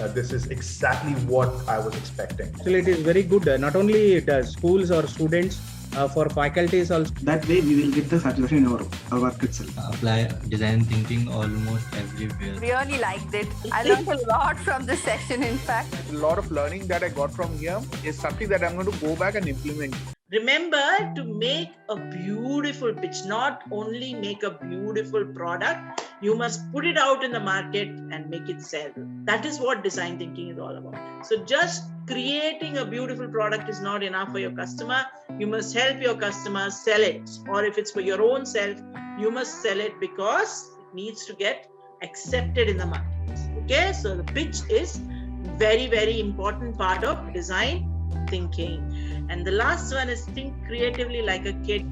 this is exactly what I was expecting. Actually, it is very good. Not only it schools or students, for faculties also. That way we will get the satisfaction in our work itself. Apply design thinking almost everywhere. Really liked it. I learned a lot from this session, in fact. A lot of learning that I got from here is something that I'm going to go back and implement. Remember to make a beautiful pitch, not only make a beautiful product, you must put it out in the market and make it sell. That is what design thinking is all about. So just creating a beautiful product is not enough for your customer. You must help your customer sell it. Or if it's for your own self, you must sell it because it needs to get accepted in the market. Okay, so the pitch is very, very important part of design thinking. And the last one is think creatively like a kid.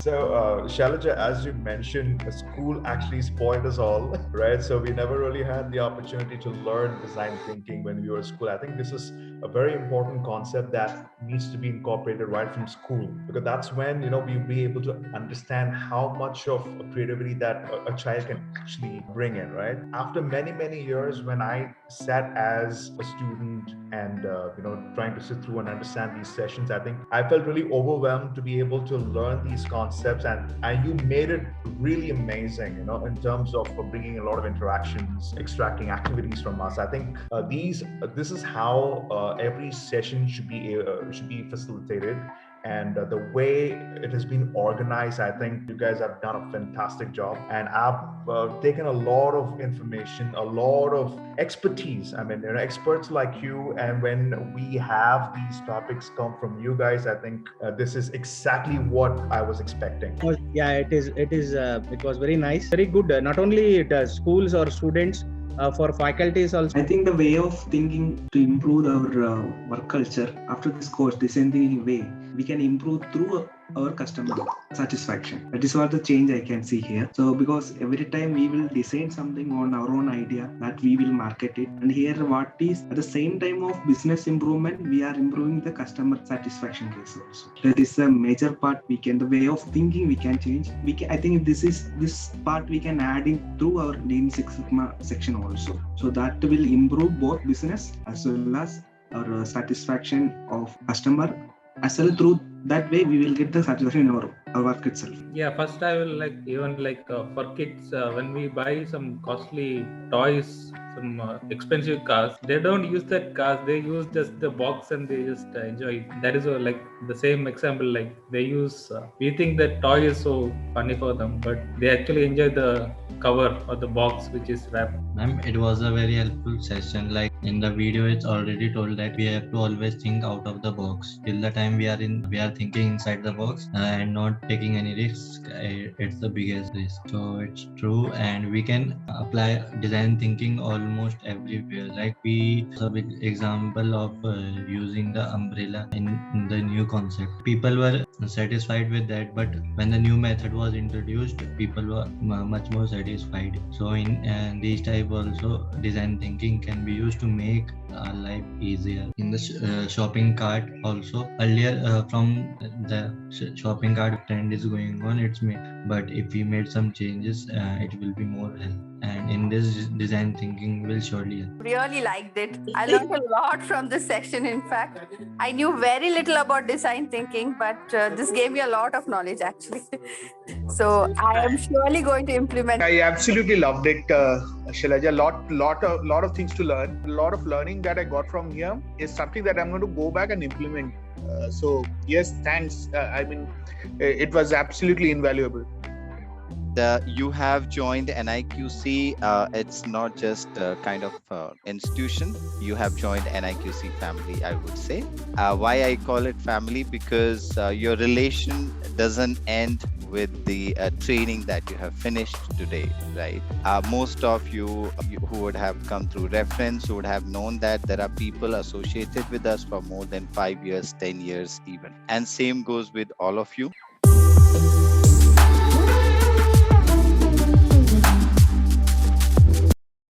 So, Shailaja, as you mentioned, school actually spoiled us all, right? So we never really had the opportunity to learn design thinking when we were at school. I think this is a very important concept that needs to be incorporated right from school, because that's when, we'll be able to understand how much of creativity that a child can actually bring in, right? After many, many years, when I sat as a student and, trying to sit through and understand these sessions, I think I felt really overwhelmed to be able to learn these concepts, and you made it really amazing, in terms of bringing a lot of interactions, extracting activities from us. I think this is how every session should be facilitated. And the way it has been organized, I think you guys have done a fantastic job. And I've taken a lot of information, a lot of expertise. I mean, experts like you. And when we have these topics come from you guys, I think this is exactly what I was expecting. Yeah, it is. It was very nice, very good. Not only it schools or students, for faculties also. I think the way of thinking to improve our work culture after this course, design thinking way, we can improve through our customer satisfaction. That is what the change I can see here. So because every time we will design something on our own idea, that we will market it. And here what is at the same time of business improvement, we are improving the customer satisfaction case also. That is a major part the way of thinking we can change. I think this part we can add in through our Lean Six Sigma section also. So that will improve both business as well as our satisfaction of customer. As well, through that way we will get the satisfaction in our work itself. Yeah, first I will for kids, when we buy some costly toys, some expensive cars, they don't use that cars, they use just the box and they just enjoy it. That is the same example, they use, we think that toy is so funny for them, but they actually enjoy the cover or the box which is wrapped. Ma'am, it was a very helpful session. In the video, it's already told that we have to always think out of the box. Till the time we are thinking inside the box and not taking any risks, it's the biggest risk. So it's true, and we can apply design thinking almost everywhere. We have a big example of using the umbrella in the new concept. People were satisfied with that, but when the new method was introduced, people were much more satisfied. So in these type also, design thinking can be used to make life easier. In the shopping cart also, earlier from the shopping cart trend is going on, it's made, but if we made some changes, it will be more help. And in this, design thinking will surely help. Really liked it. I learned a lot from this session, in fact. I knew very little about design thinking, but this gave me a lot of knowledge actually. So I am surely going to implement. I absolutely loved it, Shailaja. Lot of things to learn. A lot of learning that I got from here is something that I'm going to go back and implement. So yes, thanks. It was absolutely invaluable. You have joined NIQC. It's not just a kind of institution. You have joined NIQC family, I would say. Why I call it family? Because your relation doesn't end with the training that you have finished today, right? Most of you who would have come through reference would have known that there are people associated with us for more than 5 years, 10 years even. And same goes with all of you.